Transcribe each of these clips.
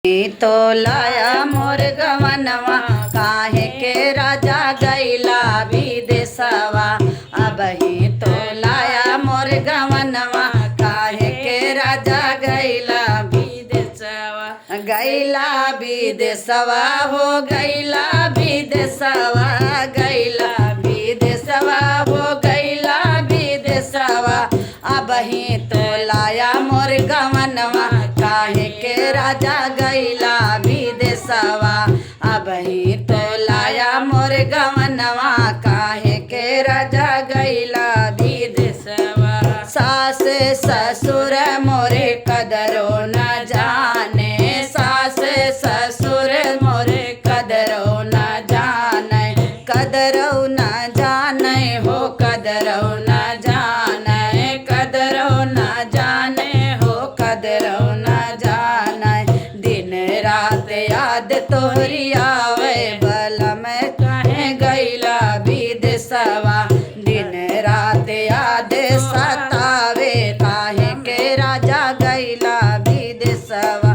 तो लाया मोर गवनवा काहे के राजा गैला विदेशवा। अबही तो लाया मोर गवनवा काहे के राजा गैला विदेशवा। गैला विदेशवा हो गैला विदेशवा, गैला विदेशवा हो गैला विदेशवा। अबही तो लाया मोर गवनवा काहे के राजा गैला विदेशवा। अबही तो लाया मोर गवनवा काहे के राजा गैला विदेशवा। सास ससुर मोरे कदरो न जाने, सास ससुर मोरे कदरो न जाने, कदरो न जाने हो कदरो न जाने, कदरो न जाने हो कदरो न जाने। दिन रात याद तोहरी आवे बलम काहे गैला विदेशवा। दिन रात याद सतावे काहे के राजा गैला विदेशवा।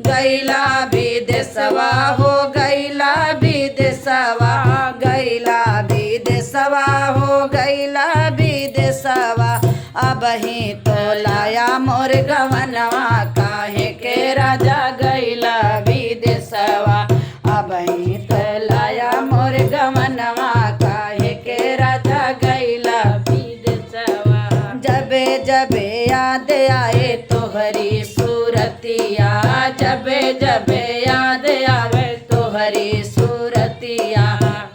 गैला विदेशवा हो गैला विदेशवा, गैला विदेशवा हो गैला विदेशवा। अबही तो लाया मोर गवनवा काहे के राजा गैला विदेशवा। अबही तो लाया मोर गवनवा काहे के राजा गैला विदेशवा। जबे जबे याद आए तोहरी सूरतिया, जबे जबे याद आवे तोहरी सूरतिया,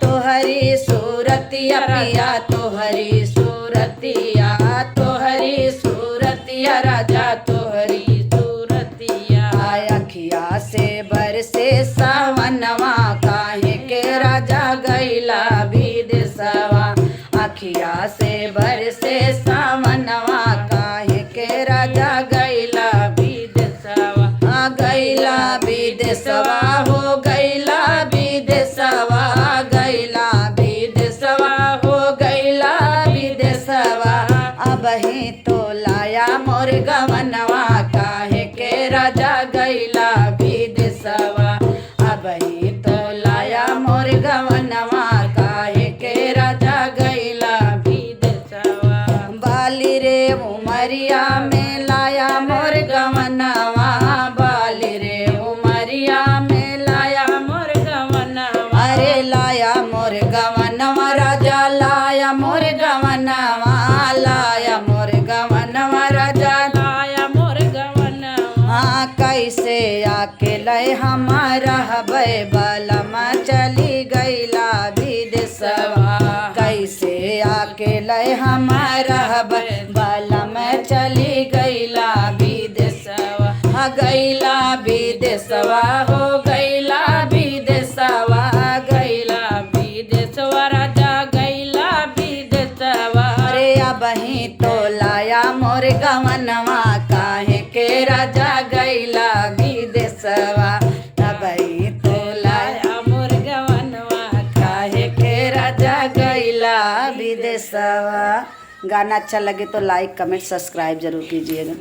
तोहरी सूरतिया पिया तोहरी सूरतिया, तोहरी सूरतिया राजा तोहरी सूरतिया। अखिया से बरसे सावनवा काहे के राजा गैला विदेशवा। अखिया से बरसे सावनवा काहे के राजा गैला विदेशवा। गैला विदेशवा हो गैला विदेशवा, गैला विदेशवा हो गैला विदेशवा। अबही तो लाया मोर गवनवा काहे के राजा गैला विदेशवा। अबही तो लाया मोर गवनवा काहे के राजा गैला विदेशवा। बाली रे उमरिया में लाया मोर गवनवा, बाली रे उमरिया में लाया मोर गवनवा। अरे लाया मोर गवनवा राजा लाया मोर गवनवा, लाया मोर गवनवा राजा लाया मोर गवनवा। कैसे आके लय हमारा हबै बलम चली गैला विदेशवा। कैसे आके लय हमारा हबै बलम चली गैला विदेशवा। गैला विदेशवा हो गैला विदेशवा, गैला विदेशवा राजा गैला विदेशवा। अरे अबही तो लाया मोर गवनवा काहे के राजा गैला विदेशवा। अबही तो लाया मोर गवनवा काहे के राजा गैला विदेशवा। गाना अच्छा लगे तो लाइक कमेंट सब्सक्राइब जरूर कीजिएगा।